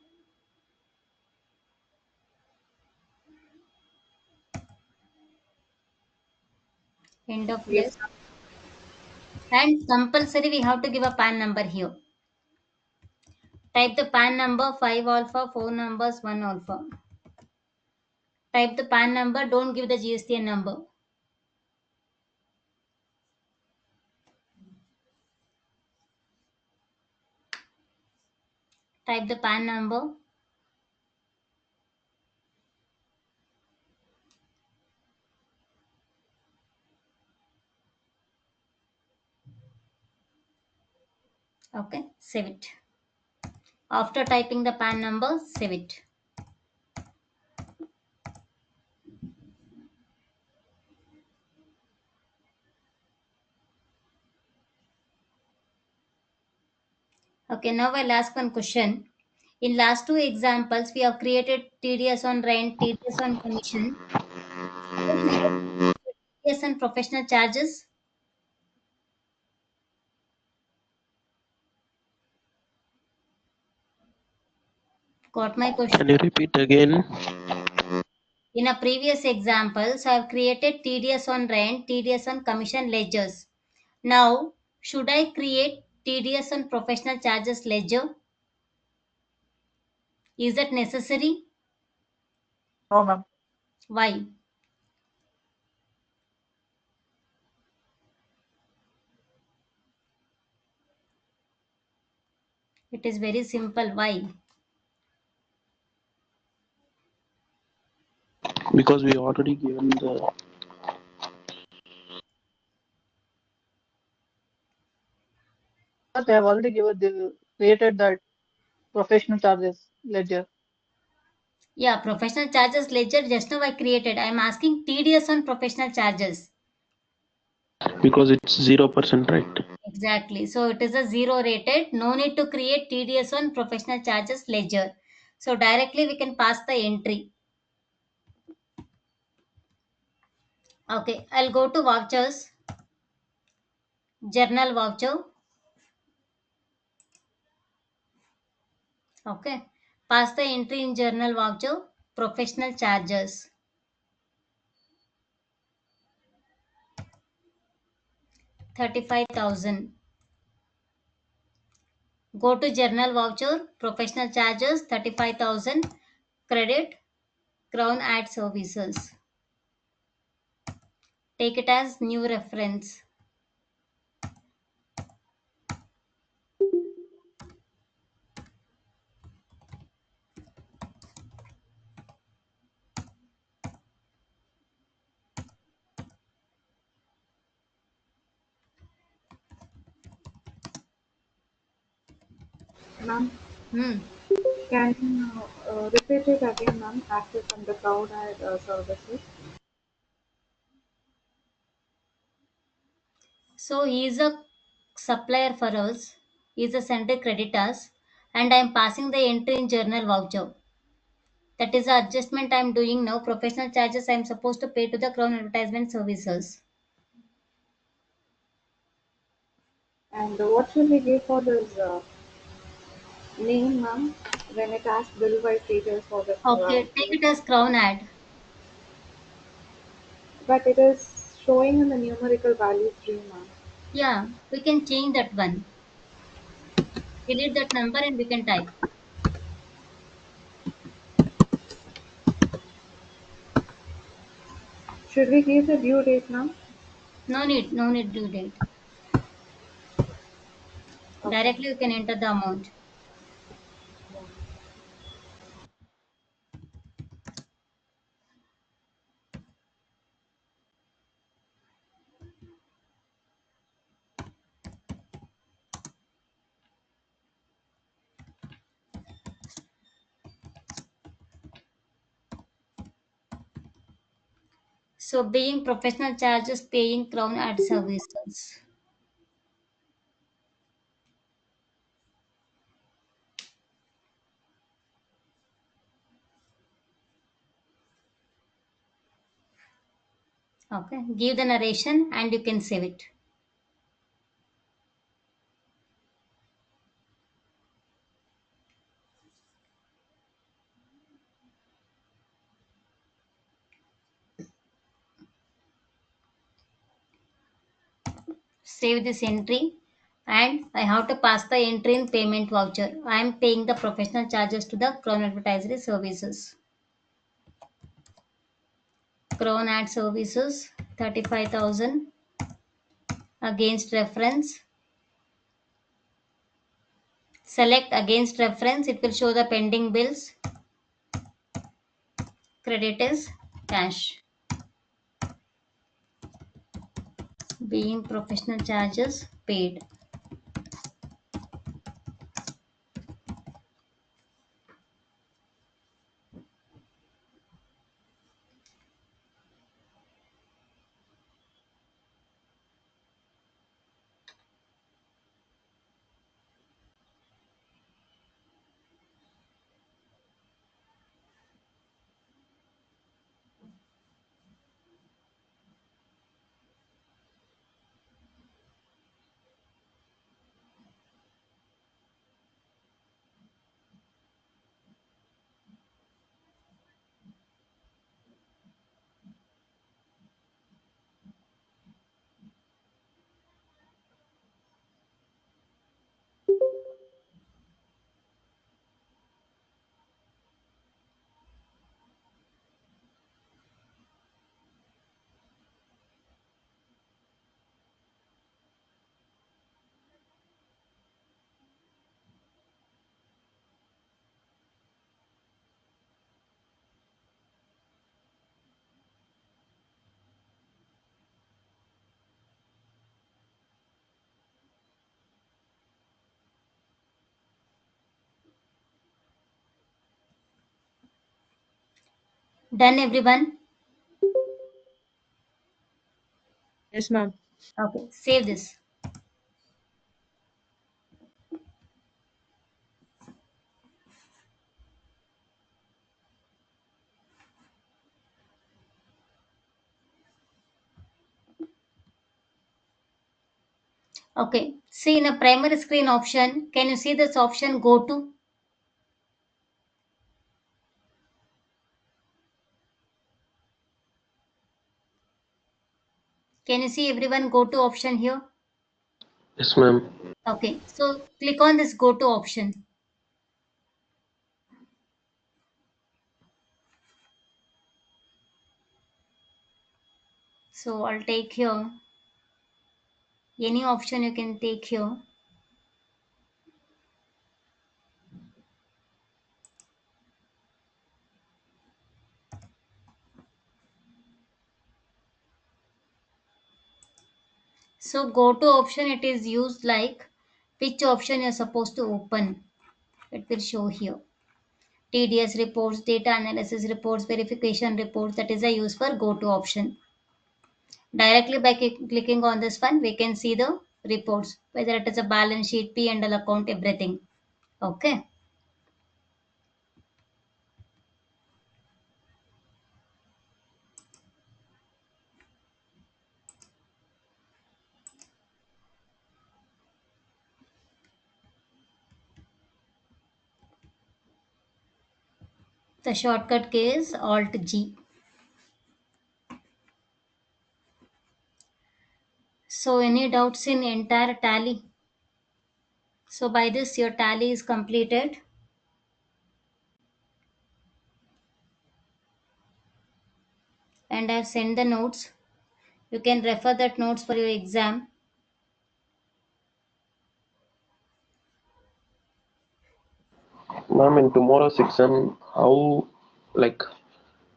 [SPEAKER 2] End of
[SPEAKER 4] Yes,
[SPEAKER 2] list. And compulsory we have to give a PAN number here. Type the PAN number 5 alpha, 4 numbers, 1 alpha. Type the PAN number, don't give the GSTN number. Type the PAN number. Okay, save it. After typing the PAN number, save it. Okay, now I'll ask one question. In last two examples, we have created TDS on rent, TDS on commission. TDS on professional charges. Got my question?
[SPEAKER 5] Can you repeat again?
[SPEAKER 2] In a previous examples, I have created TDS on rent, TDS on commission ledgers. Now, should I create TDS on professional charges ledger? Is that necessary?
[SPEAKER 7] No, ma'am.
[SPEAKER 2] Why? It is very simple. Why?
[SPEAKER 5] Because we already given the.
[SPEAKER 7] But they have already created that professional charges ledger.
[SPEAKER 2] Yeah, professional charges ledger just now I created. I am asking TDS on professional charges.
[SPEAKER 5] Because it's 0%, right?
[SPEAKER 2] Exactly. So it is a zero rated. No need to create TDS on professional charges ledger. So directly we can pass the entry. Okay, I'll go to vouchers, journal voucher. Okay, pass the entry in journal voucher, professional charges, 35,000. Go to journal voucher, professional charges, 35,000. Credit, Crown Ad Services. Take it as new reference.
[SPEAKER 4] ma'am.
[SPEAKER 2] Hmm.
[SPEAKER 4] Can you repeat it again, ma'am? Active from the cloud ad services.
[SPEAKER 2] So he is a supplier for us. He is a center creditors. and I am passing the entry in journal voucher. That is the adjustment I am doing now. Professional charges I am supposed to pay to the Crown Advertisement Services.
[SPEAKER 4] And what should we give for this name, ma'am, when it asks bill by details for the
[SPEAKER 2] Okay, take
[SPEAKER 4] voucher?
[SPEAKER 2] it as Crown Ad.
[SPEAKER 4] But it is showing in the numerical value tree, ma'am.
[SPEAKER 2] Yeah, we can change that one. Delete that number and we can type.
[SPEAKER 4] Should we give the due date, ma'am?
[SPEAKER 2] No need due date.
[SPEAKER 4] Okay.
[SPEAKER 2] Directly you can enter the amount. So being professional charges, paying Crown Ad Services. Okay, give the narration and you can save it. Save this entry and I have to pass the entry in payment voucher. I am paying the professional charges to the Crown Advertising Services. Crown Ad Services 35,000 against reference. Select against reference, it will show the pending bills. Credit is cash. Being professional charges paid. Done everyone?
[SPEAKER 6] Yes, ma'am.
[SPEAKER 2] Okay, save this. Okay, see in a primary screen option, can you see this option go to? Can you see everyone go to option here?
[SPEAKER 5] Yes, ma'am.
[SPEAKER 2] Okay, so click on this go to option. So I'll take here any option you can take here. So go to option it is used like which option you're supposed to open. It will show here. TDS reports, data analysis reports, verification reports. That is a use for go to option. Directly by clicking on this one, we can see the reports, whether it is a balance sheet, P&L account, everything. Okay. The shortcut key is Alt G. So any doubts in entire tally? So by this your tally is completed. And I've sent the notes. You can refer that notes for your exam.
[SPEAKER 5] Ma'am, in tomorrow's exam, how, like,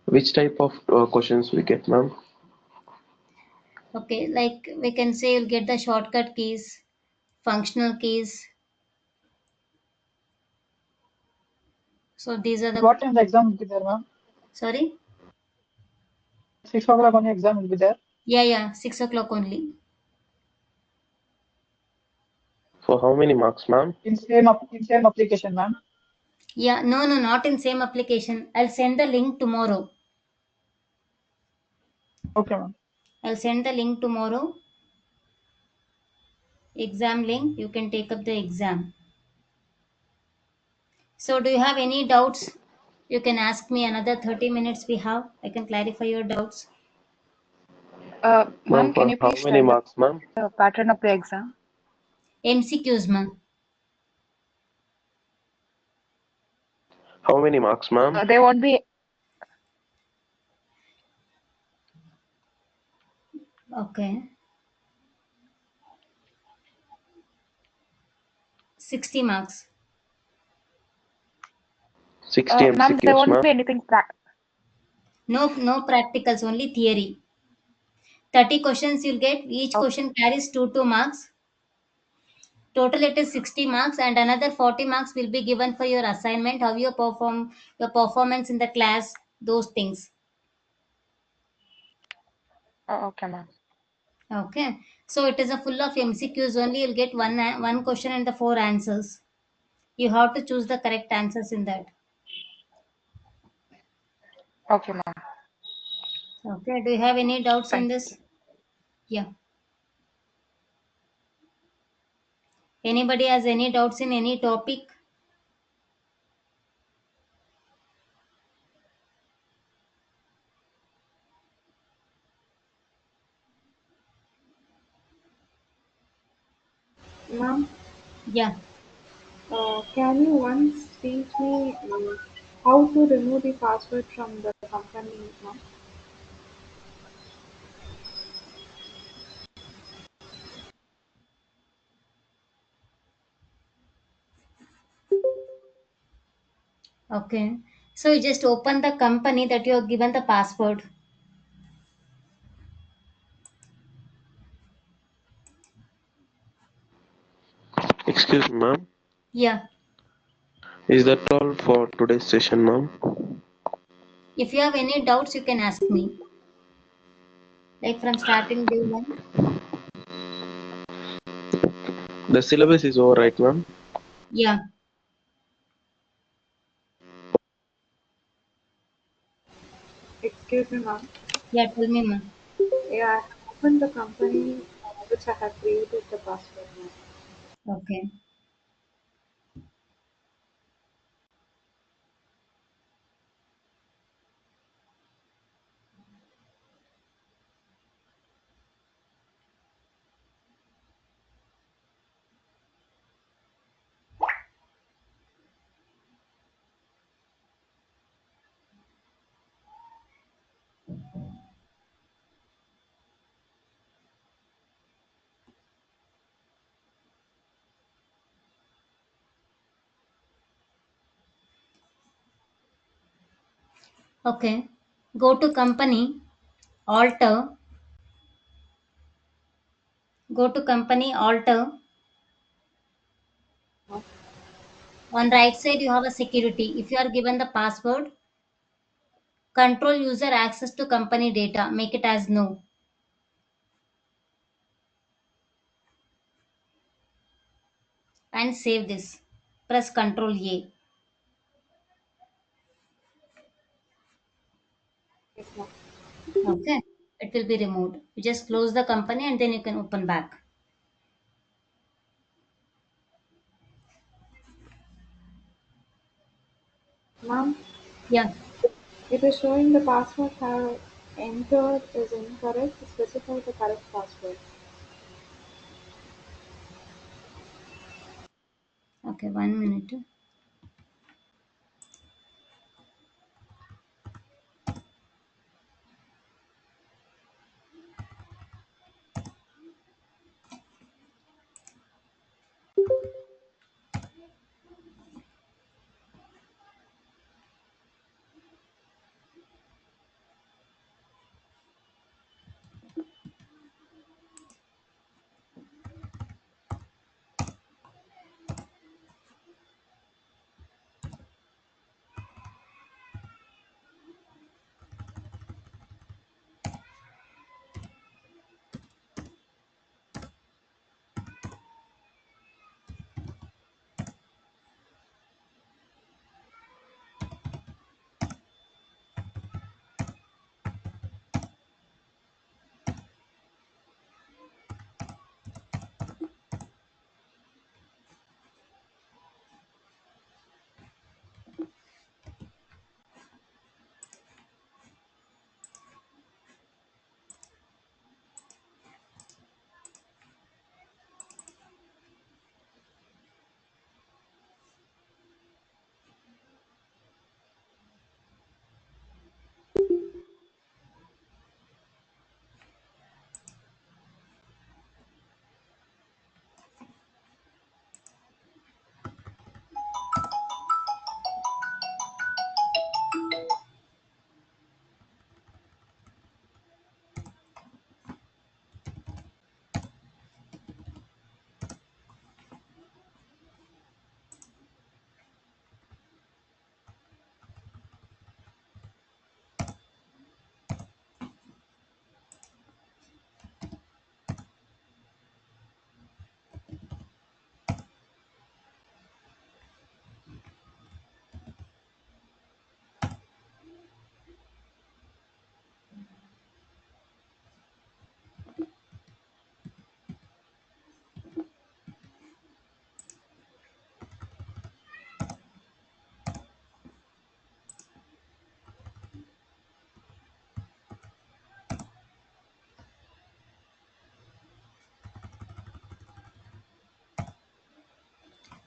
[SPEAKER 5] which type of questions we get, ma'am?
[SPEAKER 2] Okay, like we can say you'll get the shortcut keys, functional keys. So these are
[SPEAKER 7] At
[SPEAKER 2] the,
[SPEAKER 7] what time the exam will be there, ma'am?
[SPEAKER 2] sorry?
[SPEAKER 7] 6 o'clock only exam will be there.
[SPEAKER 2] Yeah, 6 o'clock only.
[SPEAKER 5] For how many marks, ma'am?
[SPEAKER 7] In same application, ma'am.
[SPEAKER 2] Yeah, no, not in same application. I'll send the link tomorrow.
[SPEAKER 7] Okay, ma'am.
[SPEAKER 2] I'll send the link tomorrow. Exam link. You can take up the exam. So do you have any doubts? You can ask me another 30 minutes we have. I can clarify your doubts.
[SPEAKER 5] Ma'am,
[SPEAKER 8] Ma'am, can
[SPEAKER 5] for
[SPEAKER 8] you
[SPEAKER 5] how
[SPEAKER 8] please
[SPEAKER 5] many
[SPEAKER 8] tell
[SPEAKER 5] marks, ma'am?
[SPEAKER 8] the pattern of the exam?
[SPEAKER 2] MCQs, ma'am.
[SPEAKER 5] How many marks, ma'am?
[SPEAKER 8] There won't be.
[SPEAKER 2] Okay. 60 marks.
[SPEAKER 5] 60
[SPEAKER 8] Ma'am, there
[SPEAKER 5] MCQs,
[SPEAKER 8] won't
[SPEAKER 5] ma'am.
[SPEAKER 8] be anything.
[SPEAKER 2] No practicals, only theory. 30 questions you'll get. Each
[SPEAKER 8] Okay.
[SPEAKER 2] question carries 2 marks. Total it is 60 marks, and another 40 marks will be given for your assignment, how you perform, your performance in the class, those things.
[SPEAKER 8] Okay, ma'am.
[SPEAKER 2] Okay. So it is a full of MCQs only. You'll get one question and the 4 answers. You have to choose the correct answers in that.
[SPEAKER 8] Okay, ma'am.
[SPEAKER 2] Okay. Do you have any doubts in
[SPEAKER 8] Thank
[SPEAKER 2] this?
[SPEAKER 8] you.
[SPEAKER 2] Yeah. Anybody has any doubts in any topic?
[SPEAKER 4] Ma'am,
[SPEAKER 2] Yeah.
[SPEAKER 4] can you once teach me how to remove the password from the company, ma'am?
[SPEAKER 2] Okay. So you just open the company that you have given the password.
[SPEAKER 5] Excuse me, ma'am.
[SPEAKER 2] Yeah.
[SPEAKER 5] Is that all for today's session, ma'am?
[SPEAKER 2] If you have any doubts, you can ask me. Like from starting day one.
[SPEAKER 5] The syllabus is over, right, ma'am?
[SPEAKER 2] Yeah.
[SPEAKER 4] Excuse me, ma'am.
[SPEAKER 2] Yeah. Tell me, ma'am.
[SPEAKER 4] Yeah, I have opened the company which I have created the password, ma'am.
[SPEAKER 2] Okay. Okay. Go to company, alter. Go to company, alter. On right side, you have a security. If you are given the password, control user access to company data. Make it as no. And save this. press Control A.
[SPEAKER 4] Yes, ma'am.
[SPEAKER 2] Okay, it will be removed. You just close the company and then you can open back.
[SPEAKER 4] Ma'am,
[SPEAKER 2] Yeah.
[SPEAKER 4] it is showing the password have entered is incorrect. Specify the correct password.
[SPEAKER 2] Okay, 1 minute.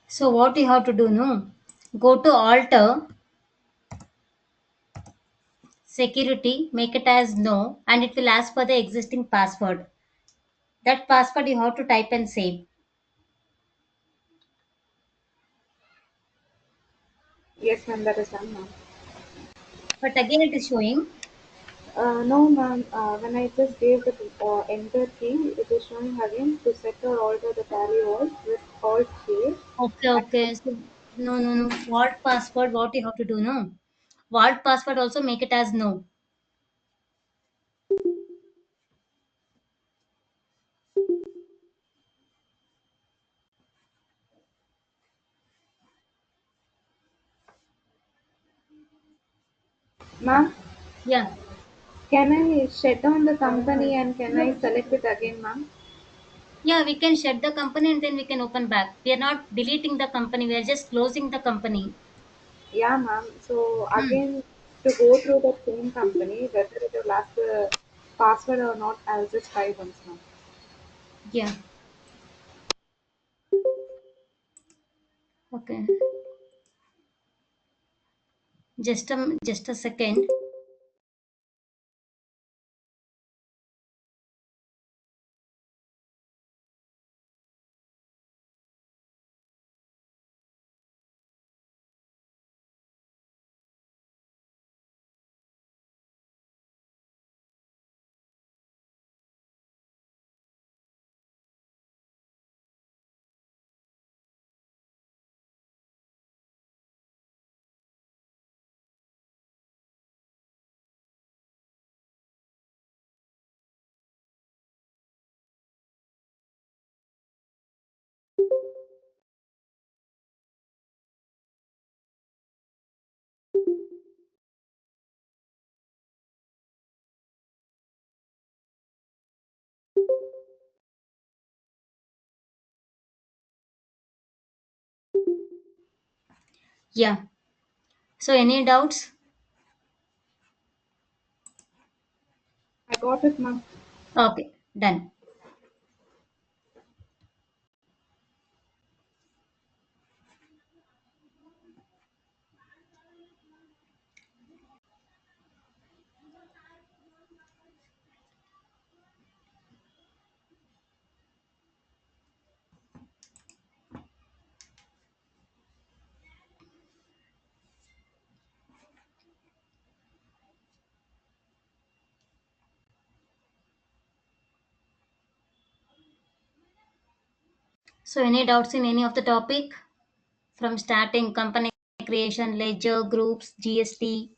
[SPEAKER 2] So what you have to do, no? Go to Alter, Security, make it as no, and it will ask for the existing password. That password you have to type and save.
[SPEAKER 4] Yes, ma'am, that is done, ma'am.
[SPEAKER 2] But again it is showing.
[SPEAKER 4] No, ma'am. When I just gave the enter key, it is showing again to set or alter the tally word with Alt K.
[SPEAKER 2] Okay, okay. So no. Vault password, what you have to do, no? Vault password also make it as no.
[SPEAKER 4] Ma'am,
[SPEAKER 2] Yeah.
[SPEAKER 4] can I shut down the company and can I select it again, ma'am?
[SPEAKER 2] Yeah, we can shut the company and then we can open back. We are not deleting the company, we are just closing the company.
[SPEAKER 4] Yeah, ma'am. So
[SPEAKER 2] Hmm.
[SPEAKER 4] again, to go through the same company, whether it will ask the password or not, I'll just try once, ma'am.
[SPEAKER 2] Yeah. Okay. Just a second. Yeah. So any doubts?
[SPEAKER 4] I got it, ma'am.
[SPEAKER 2] Okay, done. So any doubts in any of the topic from starting company creation, ledger, groups, GST?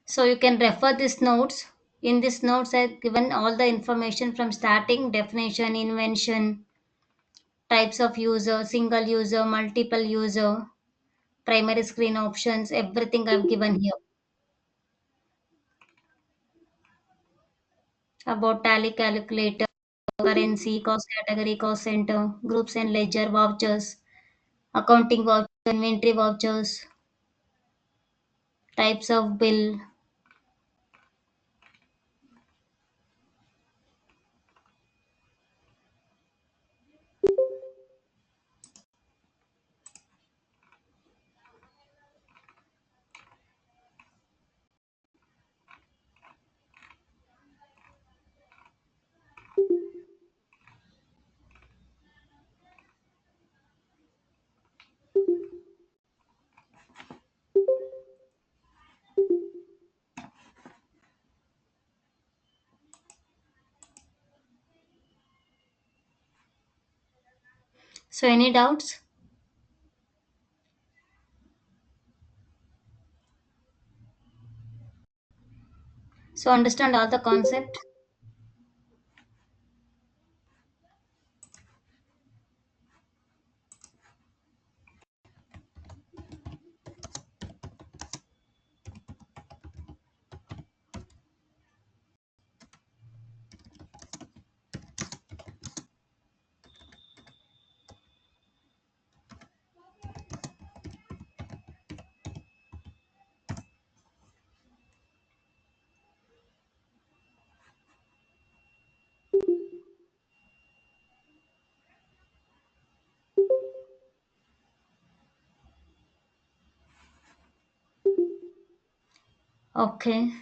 [SPEAKER 2] So you can refer these notes. In these notes, I've given all the information from starting, definition, invention, types of user, single user, multiple user, primary screen options, everything I've given here. About tally calculator, currency, cost category, cost center, groups and ledger, vouchers, accounting voucher, inventory vouchers, types of bill. So any doubts? So understand all the concept. Okay.